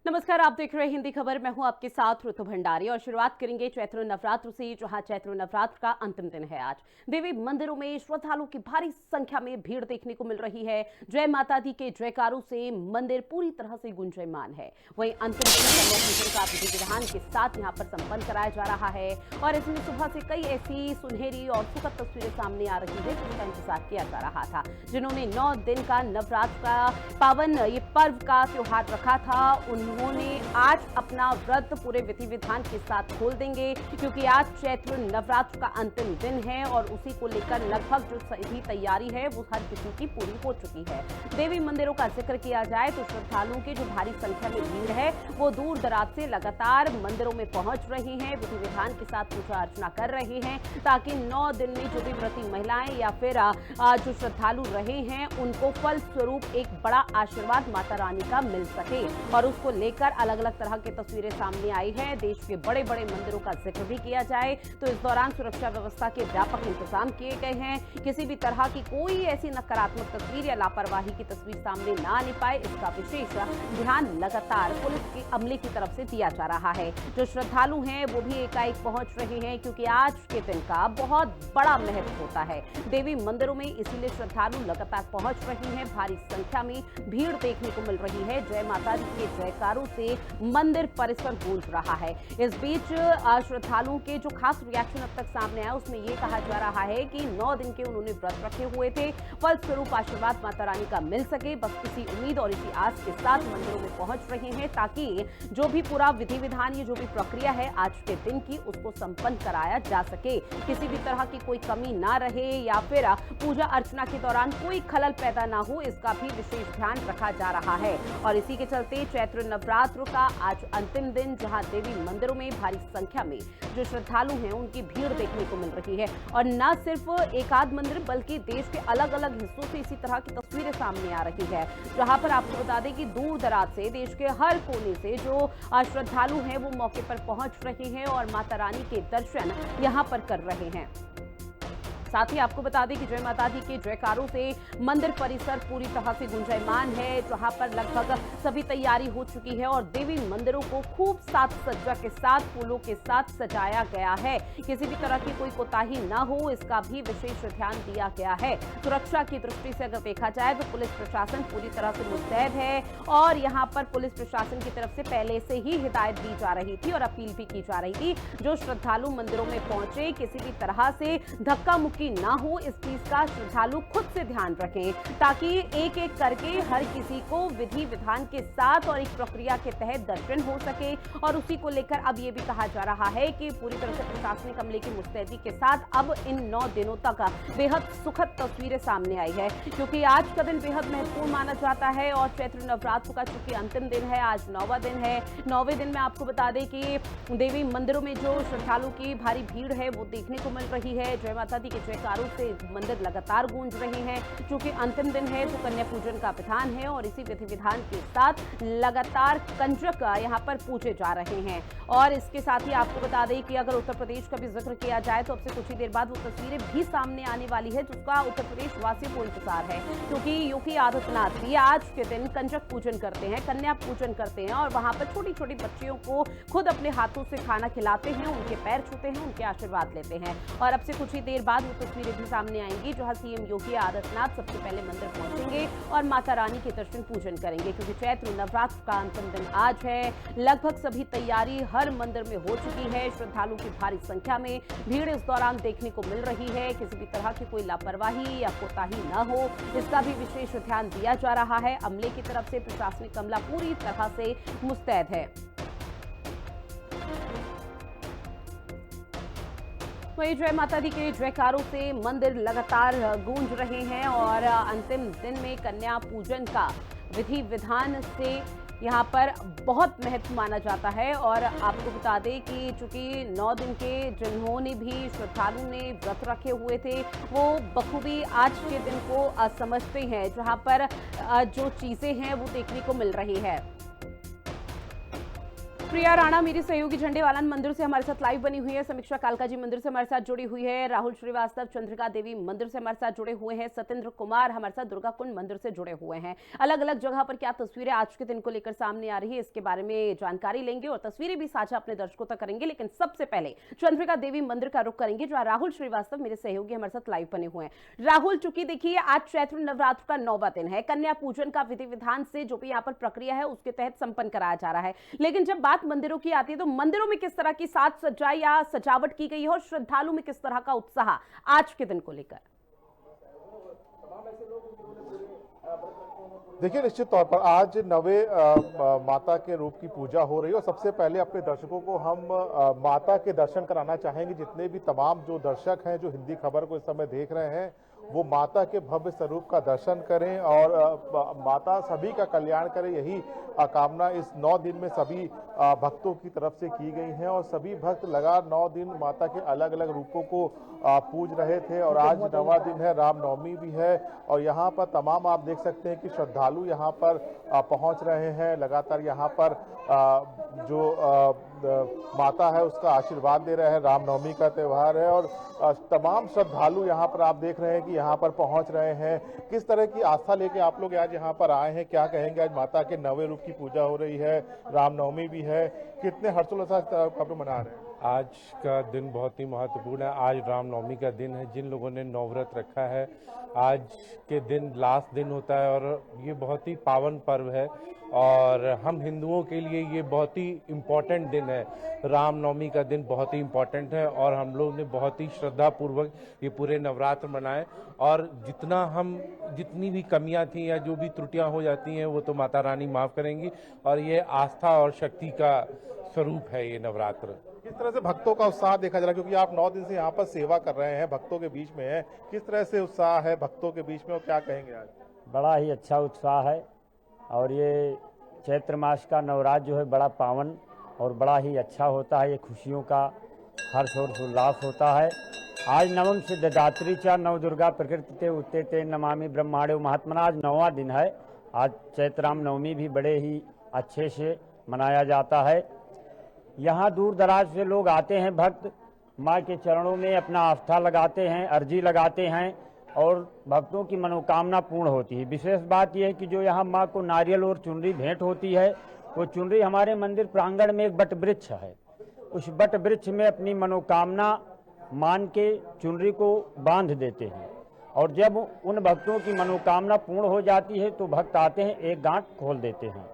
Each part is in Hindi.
नमस्कार, आप देख रहे हैं हिंदी खबर। मैं हूं आपके साथ ऋतु भंडारी और शुरुआत करेंगे चैत्र नवरात्र से, जहां चैत्र नवरात्र का अंतिम दिन है आज। देवी मंदिरों में श्रद्धालुओं की भारी संख्या में भीड़ देखने को मिल रही है। जय माता दी के जयकारों से मंदिर पूरी तरह से गुंजायमान है। वहीं अंतिम दिन कन्या पूजन का विधि विधान के साथ यहां पर संपन्न कराया जा रहा है और इसमें सुबह से कई ऐसी सुनहरी और सुखद तस्वीरें सामने आ रही है जिनका इंतजार किया जा रहा था। जिन्होंने 9 दिन का नवरात्र का पावन ये पर्व का त्योहार रखा था, उन्होंने आज अपना व्रत पूरे विधि विधान के साथ खोल देंगे, क्योंकि आज चैत्र नवरात्र का अंतिम दिन है और उसी को लेकर लगभग जो सभी तैयारी है वो हर किसी की पूरी हो चुकी है। देवी मंदिरों का जिक्र किया जाए तो श्रद्धालुओं की जो भारी संख्या में भीड़ है वो दूर दराज से लगातार मंदिरों में पहुंच रही हैं, विधि विधान के साथ पूजा अर्चना कर रहे हैं, ताकि 9 दिन में जो भी व्रती महिलाएं या फिर जो श्रद्धालु रहे हैं उनको फल स्वरूप एक बड़ा आशीर्वाद माता रानी का मिल सके। और उसको लेकर अलग अलग तरह की तस्वीरें सामने आई हैं। देश के बड़े बड़े मंदिरों का जिक्र भी किया जाए तो इस दौरान सुरक्षा व्यवस्था के व्यापक इंतजाम किए गए हैं। किसी भी तरह की कोई ऐसी नकारात्मक तस्वीर या लापरवाही की तस्वीर सामने ना आने पाए, इसका विशेष ध्यान लगातार पुलिस के अमले की तरफ से दिया जा रहा है। जो श्रद्धालु हैं वो भी एकाएक पहुंच रहे हैं, क्योंकि आज के दिन का बहुत बड़ा महत्व होता है देवी मंदिरों में, इसीलिए श्रद्धालु लगातार पहुंच रहे हैं। भारी संख्या में भीड़ देखने को मिल रही है। जय माता दी के जयकारों से मंदिर परिसर गूंज रहा है। इस बीच श्रद्धालुओं के जो खास रिएक्शन अब तक सामने आया उसमें यह कहा जा रहा है कि 9 दिन के उन्होंने व्रत रखे हुए थे, फल स्वरूप आशीर्वाद माता रानी का मिल सके, बस इसी उम्मीद और इसी आस के साथ मंदिरों में पहुंच रहे हैं, ताकि जो भी पूरा विधि विधान, ये जो भी प्रक्रिया है आज के दिन की, उसको संपन्न कराया जा सके। किसी भी तरह की कोई कमी ना रहे या फिर पूजा अर्चना के दौरान कोई खलल पैदा ना हो, इसका भी विशेष ध्यान रखा जा रहा है। और इसी के चलते चैत्र नवरात्र का आज अंतिम दिन, जहां देवी मंदिरों में भारी संख्या में जो श्रद्धालु हैं उनकी भीड़ देखने को मिल रही है। और न सिर्फ एक आध मंदिर बल्कि देश के अलग अलग हिस्सों से इसी तरह की तस्वीरें सामने आ रही है, जहां पर आपको बता दें कि दूर दराज से देश के हर कोने से जो श्रद्धालु हैं वो मौके पर पहुंच रहे हैं और माता रानी के दर्शन यहां पर कर रहे हैं। साथ ही आपको बता दें कि जय माता दी के जयकारों से मंदिर परिसर पूरी तरह से गुंजायमान है, जहां पर लगभग सभी तैयारी हो चुकी है और देवी मंदिरों को खूब साज सज्जा के साथ, फूलों के साथ सजाया गया है। किसी भी तरह की कोई कोताही ना हो, इसका भी विशेष ध्यान दिया गया है। सुरक्षा की दृष्टि से अगर देखा जाए तो पुलिस प्रशासन पूरी तरह से मुस्तैद है और यहाँ पर पुलिस प्रशासन की तरफ से पहले से ही हिदायत दी जा रही थी और अपील भी की जा रही थी, जो श्रद्धालु मंदिरों में पहुंचे किसी भी तरह से धक्का मुक्की ना हो, इस चीज का श्रद्धालु खुद से ध्यान रखें, ताकि एक एक करके हर किसी को विधि विधान के साथ और एक प्रक्रिया के तहत दर्शन हो सके। और उसी को लेकर अब यह भी कहा जा रहा है कि पूरी तरह से प्रशासनिक अमले की मुस्तैदी के साथ अब इन 9 दिनों तक बेहद सुखद तस्वीरें सामने आई है, क्योंकि आज का दिन बेहद महत्वपूर्ण माना जाता है और चैत्र नवरात्र का चूंकि अंतिम दिन है, आज 9वां दिन है। 9वें दिन में आपको बता दें कि देवी मंदिरों में जो श्रद्धालु की भारी भीड़ है वो देखने को मिल रही है। जय माता दी के जयकारों से मंदिर लगातार गूंज रहे हैं। चूंकि अंतिम दिन है तो कन्या पूजन का विधान है और इसी विधि विधान के साथ लगातार कंजक यहां पर पूजे जा रहे हैं। और इसके साथ ही आपको बता दें कि अगर उत्तर प्रदेश का भी जिक्र किया जाए तो अब से कुछ ही देर बाद वो तस्वीरें भी सामने आने वाली है, जिसका उत्तर प्रदेश वासियों को इंतजार है, क्योंकि योगी आदित्यनाथ भी आज के दिन कंजक पूजन करते हैं, कन्या पूजन करते हैं और वहां पर छोटी छोटी बच्चियों को खुद अपने हाथों से खाना खिलाते हैं, उनके पैर छूते हैं, उनके आशीर्वाद लेते हैं। और अब से कुछ ही देर बाद वो तस्वीरें भी सामने आएंगी, जहां सीएम योगी आदित्यनाथ सबसे पहले मंदिर पहुंचेंगे और माता रानी के दर्शन पूजन करेंगे, क्योंकि चैत्र नवरात्र का अंतिम दिन आज है। लगभग सभी तैयारी हर मंदिर में हो चुकी है। श्रद्धालुओं की भारी संख्या में भीड़ इस दौरान देखने को मिल रही है। किसी भी तरह की कोई लापरवाही या कोताही न हो, इसका भी विशेष ध्यान दिया जा रहा है। अमले की तरफ से प्रशासनिक अमला पूरी तरह से मुस्तैद है। वहीं जय माता दी के जयकारों से मंदिर लगातार गूंज रहे हैं और अंतिम दिन में कन्या पूजन का विधि विधान से यहाँ पर बहुत महत्व माना जाता है। और आपको बता दें कि चूंकि 9 दिन के जिन्होंने भी श्रद्धालु ने व्रत रखे हुए थे वो बखूबी आज के दिन को समझते हैं, जहाँ पर जो चीज़ें हैं वो देखने को मिल रही है। प्रिया राणा मेरी सहयोगी झंडेवालन मंदिर से हमारे साथ लाइव बनी हुई है। समीक्षा कालका जी मंदिर से हमारे साथ जुड़ी हुई है। राहुल श्रीवास्तव चंद्रिका देवी मंदिर से हमारे साथ जुड़े हुए हैं। सत्येंद्र कुमार हमारे साथ दुर्गा कुंड मंदिर से जुड़े हुए हैं। अलग अलग जगह पर क्या तस्वीरें आज के दिन को लेकर सामने आ रही है, इसके बारे में जानकारी लेंगे और तस्वीरें भी साझा अपने दर्शकों तक करेंगे। लेकिन सबसे पहले चंद्रिका देवी मंदिर का रुख करेंगे, जहां राहुल श्रीवास्तव मेरे सहयोगी हमारे साथ लाइव बने हुए हैं। राहुल, चूंकि देखिए आज चैत्र नवरात्र का 9वां दिन है, कन्या पूजन का विधि विधान से जो भी यहाँ पर प्रक्रिया है उसके तहत संपन्न कराया जा रहा है, लेकिन जब बात मंदिरों की आती है तो मंदिरों में किस तरह की साज सज्जाई या सजावट की गई है और श्रद्धालु में किस तरह का उत्साह आज के दिन को लेकर? देखिए, निश्चित तौर पर आज नवे माता के रूप की पूजा हो रही है और सबसे पहले अपने दर्शकों को हम माता के दर्शन कराना चाहेंगे। जितने भी तमाम जो दर्शक हैं जो हिंदी खबर को इस समय देख रहे हैं, वो माता के भव्य स्वरूप का दर्शन करें और माता सभी का कल्याण करे, यही कामना इस 9 दिन में सभी भक्तों की तरफ से की गई है। और सभी भक्त लगातार 9 दिन माता के अलग अलग रूपों को पूज रहे थे और आज 9वां दिन है, रामनवमी भी है और यहाँ पर तमाम आप देख सकते हैं कि श्रद्धालु यहाँ पर पहुँच रहे हैं। लगातार यहाँ पर जो माता है उसका आशीर्वाद दे रहे हैं। रामनवमी का त्यौहार है और तमाम श्रद्धालु यहाँ पर आप देख रहे हैं कि यहाँ पर पहुँच रहे हैं। किस तरह की आस्था लेके आप लोग आज यहाँ पर आए हैं, क्या कहेंगे? आज माता के नवे रूप की पूजा हो रही है, रामनवमी भी है, कितने हर्षोल्लास कब मना रहे हैं? आज का दिन बहुत ही महत्वपूर्ण है। आज रामनवमी का दिन है। जिन लोगों ने नवव्रत रखा है, आज के दिन लास्ट दिन होता है और ये बहुत ही पावन पर्व है और हम हिंदुओं के लिए ये बहुत ही इम्पोर्टेंट दिन है। रामनवमी का दिन बहुत ही इम्पोर्टेंट है और हम लोग ने बहुत ही श्रद्धापूर्वक ये पूरे नवरात्र मनाए और जितनी भी कमियां थी या जो भी त्रुटियां हो जाती हैं वो तो माता रानी माफ़ करेंगी और ये आस्था और शक्ति का स्वरूप है ये नवरात्र। किस तरह से भक्तों का उत्साह देखा जा रहा है, क्योंकि आप 9 दिन से यहाँ पर सेवा कर रहे हैं, भक्तों के बीच में है, किस तरह से उत्साह है भक्तों के बीच में और क्या कहेंगे आज? बड़ा ही अच्छा उत्साह है और ये चैत्र मास का नवरात्र जो है बड़ा पावन और बड़ा ही अच्छा होता है। ये खुशियों का हर्ष और उल्लास होता है। आज नवम सिद्धदात्री च नव दुर्गा प्रकृति ते उत्ते ते नमामि ब्रह्मांडे महात्मना। आज 9वां दिन है। आज चैत्र रामनवमी भी बड़े ही अच्छे से मनाया जाता है। यहाँ दूर दराज से लोग आते हैं, भक्त माँ के चरणों में अपना आस्था लगाते हैं, अर्जी लगाते हैं और भक्तों की मनोकामना पूर्ण होती है। विशेष बात यह है कि जो यहाँ माँ को नारियल और चुनरी भेंट होती है, वो चुनरी हमारे मंदिर प्रांगण में एक बट वृक्ष है। उस बट वृक्ष में अपनी मनोकामना मान के चुनरी को बांध देते हैं और जब उन भक्तों की मनोकामना पूर्ण हो जाती है तो भक्त आते हैं, एक गांठ खोल देते हैं।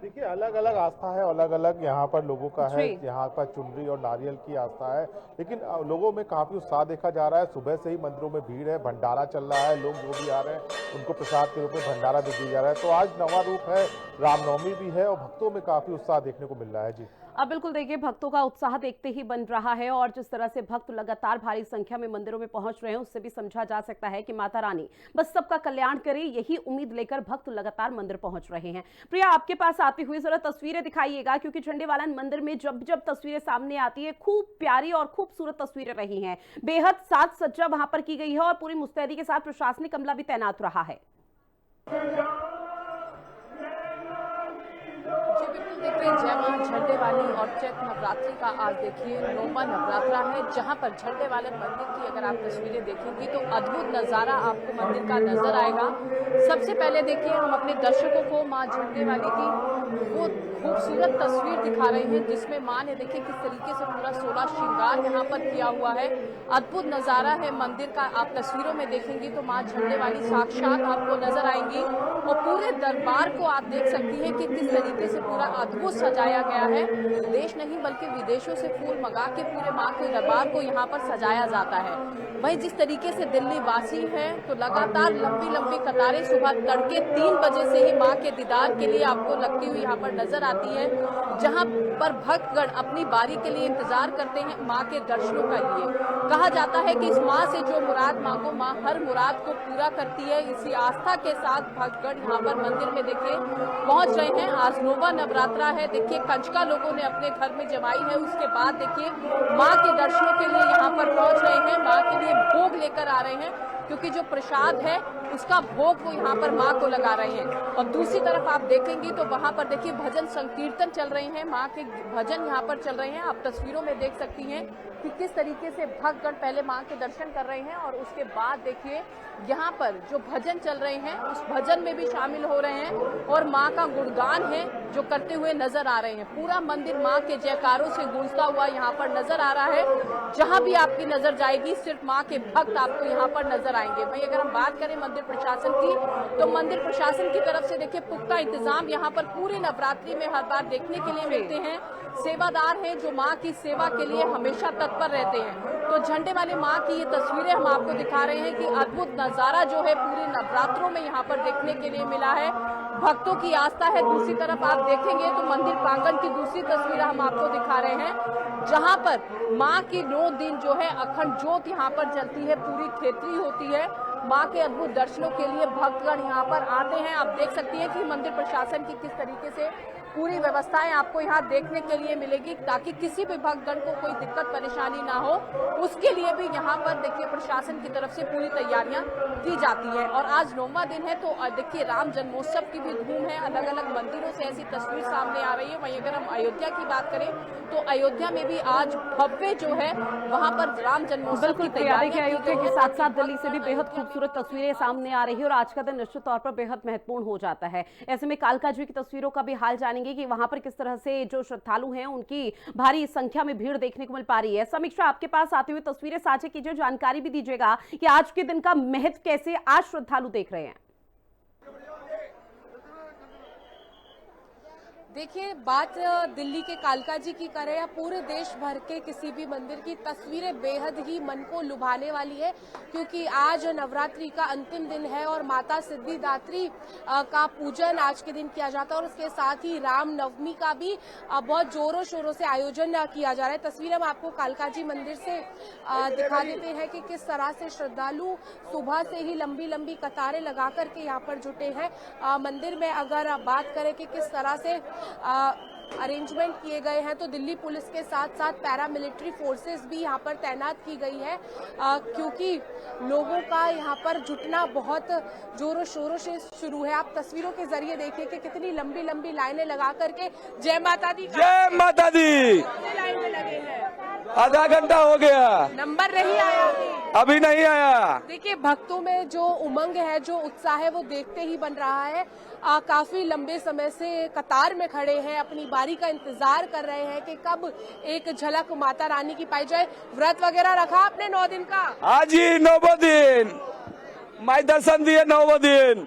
देखिए, अलग अलग आस्था है, अलग अलग यहाँ पर लोगों का है। यहाँ पर चुनरी और नारियल की आस्था है, लेकिन लोगों में काफी उत्साह देखा जा रहा है। सुबह से ही मंदिरों में भीड़ है, भंडारा चल रहा है, लोग जो भी आ रहे हैं उनको प्रसाद के रूप में भंडारा भी दिया जा रहा है। तो आज 9वां रूप है, रामनवमी भी है और भक्तों में काफी उत्साह देखने को मिल रहा है। जी अब बिल्कुल देखिए, भक्तों का उत्साह देखते ही बन रहा है और जिस तरह से भक्त लगातार भारी संख्या में मंदिरों में पहुंच रहे हैं, उससे भी समझा जा सकता है कि माता रानी बस सबका कल्याण करे, यही उम्मीद लेकर भक्त लगातार मंदिर पहुंच रहे हैं। प्रिया, आपके पास आती हुई जरा तस्वीरें दिखाइएगा, क्योंकि झंडेवालन मंदिर में जब जब तस्वीरें सामने आती है, खूब प्यारी और खूबसूरत तस्वीरें रही हैं। बेहद साज सज्जा वहां पर की गई है और पूरी मुस्तैदी के साथ प्रशासनिक अमला भी तैनात रहा है। देखिए, जय मां झंडेवाली और चैत्र नवरात्रि का आज देखिए 9वां नवरात्रा है, जहां पर झंडेवालन मंदिर की अगर आप तस्वीरें देखेंगी तो अद्भुत नज़ारा आपको मंदिर का नजर आएगा। सबसे पहले देखिए, हम अपने दर्शकों को मां झंडेवाली की वो खूबसूरत तस्वीर दिखा रहे हैं जिसमें मां ने देखिए किस तरीके से पूरा 16 श्रृंगार यहाँ पर किया हुआ है। अद्भुत नज़ारा है मंदिर का। आप तस्वीरों में देखेंगी तो मां झंडेवाली साक्षात आपको नजर आएंगी और पूरे दरबार को आप देख सकती हैं कि किस तरीके से पूरा अद्भुत सजाया गया है। देश नहीं बल्कि विदेशों से फूल मंगा के पूरे मां के दरबार को यहाँ पर सजाया जाता है। वहीं जिस तरीके से दिल्ली वासी हैं तो लगातार लंबी लंबी कतारें सुबह तड़के 3 बजे से ही मां के दीदार के लिए आपको लगती हुई यहाँ पर नजर आती है, जहां पर भक्तगण अपनी बारी के लिए इंतजार करते हैं मां के दर्शनों के लिए। कहा जाता है कि इस मां से जो मुराद मांगो, मां हर मुराद को पूरा करती है। इसी आस्था के साथ भक्तगण यहाँ पर मंदिर में देखिए पहुंच रहे हैं। आज 9वां नवरात्रा है। देखिए, कंजका लोगों ने अपने घर में जमाई है, उसके बाद देखिए मां के दर्शनों के लिए यहाँ पर पहुंच रहे हैं, मां के लिए भोग लेकर आ रहे हैं, क्योंकि जो प्रसाद है उसका भोग वो यहाँ पर माँ को लगा रहे हैं। और दूसरी तरफ आप देखेंगे तो वहाँ पर देखिए भजन संकीर्तन चल रहे हैं, माँ के भजन यहाँ पर चल रहे हैं। आप तस्वीरों में देख सकती हैं कि किस तरीके से भक्तगण पहले माँ के दर्शन कर रहे हैं और उसके बाद देखिए यहाँ पर जो भजन चल रहे हैं उस भजन में भी शामिल हो रहे हैं और माँ का गुणगान है जो करते हुए नजर आ रहे हैं। पूरा मंदिर माँ के जयकारों से गूंजता हुआ यहाँ पर नजर आ रहा है। जहाँ भी आपकी नजर जाएगी सिर्फ माँ के भक्त आपको यहाँ पर नजर आएंगे। भाई अगर हम बात करें मंदिर प्रशासन की तो मंदिर प्रशासन की तरफ से देखिए पुख्ता इंतजाम यहाँ पर पूरे नवरात्रि में हर बार देखने के लिए मिलते हैं। सेवादार हैं जो माँ की सेवा के लिए हमेशा तत्पर रहते हैं। तो झंडे वाली माँ की ये तस्वीरें हम आपको दिखा रहे हैं कि अद्भुत नजारा जो है पूरे नवरात्रों में यहाँ पर देखने के लिए मिला है। भक्तों की आस्था है। दूसरी तरफ आप देखेंगे तो मंदिर प्रांगण की दूसरी तस्वीर हम आपको दिखा रहे हैं जहाँ पर माँ की 9 दिन जो है अखंड ज्योत यहाँ पर जलती है, पूरी खेतरी होती है। माँ के अद्भुत दर्शनों के लिए भक्तगण यहाँ पर आते हैं। आप देख सकती हैं कि मंदिर प्रशासन की किस तरीके से पूरी व्यवस्थाएं आपको यहाँ देखने के लिए मिलेगी ताकि किसी भी भक्तगण को कोई दिक्कत परेशानी ना हो। उसके लिए भी यहाँ पर देखिए प्रशासन की तरफ से पूरी तैयारियां की जाती है। और आज 9वां दिन है तो देखिए राम जन्मोत्सव की भी धूम है। अलग अलग मंदिरों से ऐसी तस्वीर सामने आ रही है। वहीं अगर हम अयोध्या की बात करें तो अयोध्या में भी आज भव्य जो है वहाँ पर राम जन्मोत्सव की तैयारियां अयोध्या के साथ साथ दिल्ली से भी बेहद खूबसूरत तस्वीरें सामने आ रही है और आज का दिन निश्चित तौर पर बेहद महत्वपूर्ण हो जाता है। ऐसे में कालका जी की तस्वीरों का भी हाल जानेंगे कि वहां पर किस तरह से जो श्रद्धालु हैं उनकी भारी संख्या में भीड़ देखने को मिल पा रही है। समीक्षा आपके पास आते हुए तस्वीरें साझा कीजिए, जानकारी भी दीजिएगा कि आज के दिन का महत्व कैसे आज श्रद्धालु देख रहे हैं। देखिए बात दिल्ली के कालका जी की करें या पूरे देश भर के किसी भी मंदिर की, तस्वीरें बेहद ही मन को लुभाने वाली है क्योंकि आज नवरात्रि का अंतिम दिन है और माता सिद्धिदात्री का पूजन आज के दिन किया जाता है और उसके साथ ही राम नवमी का भी बहुत जोरों शोरों से आयोजन किया जा रहा है। तस्वीर हम आपको कालका जी मंदिर से दिखा देते हैं कि किस तरह से श्रद्धालु सुबह से ही लंबी लंबी कतारें लगा करके यहाँ पर जुटे हैं। मंदिर में अगर बात करें कि किस तरह से अरेंजमेंट किए गए हैं तो दिल्ली पुलिस के साथ साथ पैरामिलिट्री फोर्सेस भी यहाँ पर तैनात की गई है क्योंकि लोगों का यहाँ पर जुटना बहुत जोरों शोरों से शुरू है। आप तस्वीरों के जरिए देखिए कि कितनी लंबी लंबी लाइनें लगा करके जय माता दी लाइन में लगे हैं। आधा घंटा हो गया, नंबर नहीं आया अभी नहीं आया। देखिए भक्तों में जो उमंग है, जो उत्साह है वो देखते ही बन रहा है। काफी लंबे समय से कतार में खड़े हैं, अपनी बारी का इंतजार कर रहे हैं कि कब एक झलक माता रानी की पाई जाए। व्रत वगैरह रखा आपने 9 दिन का? हाँ जी, 9वां दिन माई दर्शन दिए। 9वां दिन।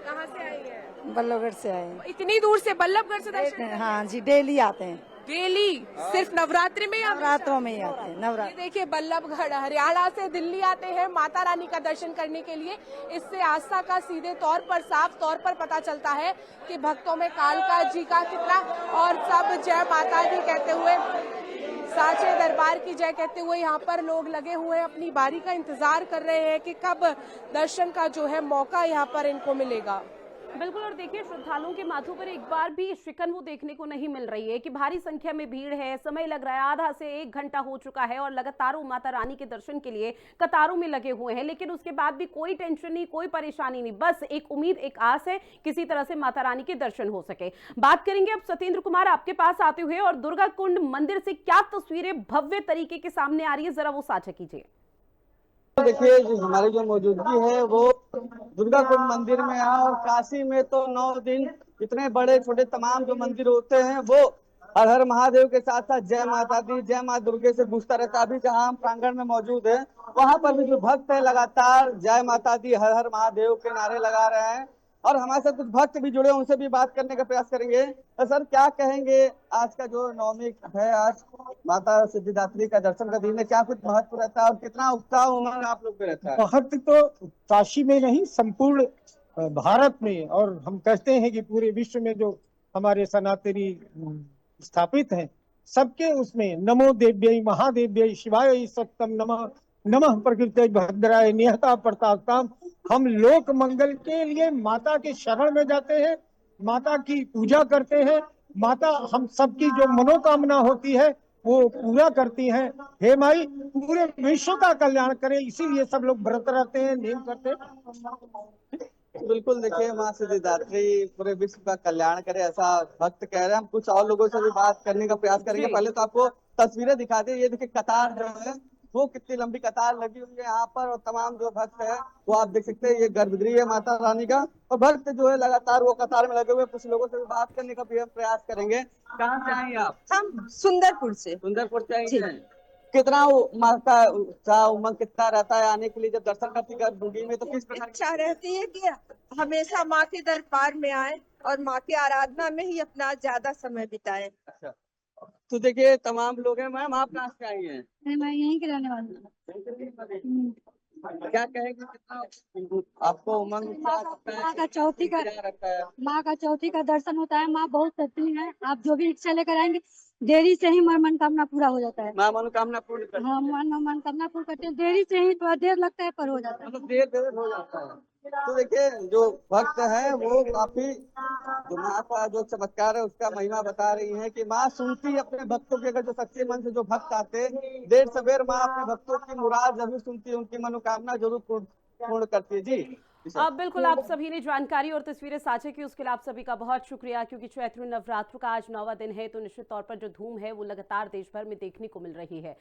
कहाँ से आई है? बल्लभगढ़ से आए हैं। इतनी दूर से बल्लभगढ़ से दर्शन? हाँ जी, डेली आते हैं। डेली? सिर्फ नवरात्रि में? नवरात्रों में ही आते हैं। नवरात्र। ये देखिए बल्लभगढ़ हरियाणा से दिल्ली आते हैं माता रानी का दर्शन करने के लिए। इससे आस्था का सीधे तौर पर साफ तौर पर पता चलता है कि भक्तों में कालका जी का कितना, और सब जय माता दी कहते हुए, साचे दरबार की जय कहते हुए यहाँ पर लोग लगे हुए हैं, अपनी बारी का इंतजार कर रहे हैं कि कब दर्शन का जो है मौका यहाँ पर इनको मिलेगा। बिल्कुल। और देखिए श्रद्धालुओं के माथों पर एक बार भी शिकन वो देखने को नहीं मिल रही है कि भारी संख्या में भीड़ है, समय लग रहा है, आधा से 1 घंटा हो चुका है और लगातार वो माता रानी के दर्शन के लिए कतारों में लगे हुए हैं। लेकिन उसके बाद भी कोई टेंशन नहीं, कोई परेशानी नहीं, बस एक उम्मीद, एक आस है किसी तरह से माता रानी के दर्शन हो सके। बात करेंगे अब सत्येंद्र कुमार आपके पास आते हुए, और दुर्गा कुंड मंदिर से क्या तस्वीरें भव्य तरीके के सामने आ रही है, जरा वो साझा कीजिए। देखिए हमारी जो मौजूदगी है वो दुर्गा कुंड मंदिर में है और काशी में तो 9 दिन इतने बड़े छोटे तमाम जो मंदिर होते हैं वो हर हर महादेव के साथ साथ जय माता दी, जय माँ दुर्गे से गूंजता रहता है। अभी जहाँ हम प्रांगण में मौजूद है वहां पर भी जो भक्त है लगातार जय माता दी, हर हर महादेव के नारे लगा रहे हैं और हमारे साथ कुछ भक्त भी जुड़े, उनसे भी बात करने का प्रयास करेंगे। तो सर क्या कहेंगे, आज का जो नवमी है, आज माता सिद्धिदात्री का दर्शन का दिन है, क्या कुछ महत्व रहता है और कितना उत्साह उमंग आप लोग पे रहता है? महत्व तो काशी में नहीं, संपूर्ण भारत में, और हम कहते हैं कि पूरे विश्व में जो हमारे सनातनी स्थापित हैं सबके उसमें नमो देव्यै महादेव्यै शिवाय सत्यम नमः नमः प्रकृति भद्राय निहता प्रतापताम। हम लोक मंगल के लिए माता के शरण में जाते हैं, माता की पूजा करते हैं। माता हम सबकी जो मनोकामना होती है वो पूरा करती हैं। हे माई पूरे विश्व का कल्याण करे, इसीलिए सब लोग व्रत रहते हैं, नियम करते हैं। बिल्कुल, देखिए माँ सिद्धिदात्री पूरे विश्व का कल्याण करे, ऐसा भक्त कह रहे हैं। हम कुछ और लोगों से भी बात करने का प्रयास करेंगे। पहले तो आपको तस्वीरें दिखाते हैं। ये देखिए कतार जो है वो कितनी लंबी कतार लगी हुई है यहाँ पर, और तमाम जो भक्त है वो आप देख सकते हैं। ये गर्भगृह है माता रानी का, और भक्त जो है लगातार वो कतार में लगे हुए। कुछ लोगों से भी बात करने का प्रयास करेंगे। कहाँ से आएंगे आप? हम सुंदरपुर से। सुंदरपुर से आएंगे। कितना माँ का उत्साह उमंग कितना रहता है आने के लिए जब दर्शन करती गर्भगृह में, तो किस प्रकार इच्छा रहती है कि हमेशा माँ के दरबार में आए और माँ की आराधना में ही अपना ज्यादा समय बिताएं। अच्छा, तो देखिए तमाम लोग हैं। मैम आप कहाँ से आई हैं? मैं यहीं की रहने वाली हूँ। क्या कहेंगे, कितना आपको उमंग उत्साह लगता है? माँ का चौथी का रहता है? माँ का चौथी का दर्शन होता है। माँ बहुत सच्ची है। आप जो भी इच्छा लेकर आएंगे, देरी से ही मनोकामना पूरा हो जाता है। माँ मनोकामना पूर्ण करती है। हाँ, मनोकामना पूर्ण करते हैं। देरी से ही, थोड़ा देर लगता है पर हो जाता है। मतलब देर हो जाता है। तो देखिए जो भक्त है वो काफी जो माँ का जो चमत्कार है उसका महिमा बता रही है कि माँ सुनती है अपने भक्तों के। अगर जो सच्चे मन से जो भक्त आते हैं, देर सवेर माँ अपने भक्तों की मुराद जरूर सुनती है, उनकी मनोकामना जरूर पूर्ण करती है। जी बिल्कुल, आप सभी ने जानकारी और तस्वीरें साझा की, उसके लिए आप सभी का बहुत शुक्रिया। क्योंकि चैत्र नवरात्र का आज 9वां दिन है, तो निश्चित तौर पर जो धूम है वो लगातार देश भर में देखने को मिल रही है।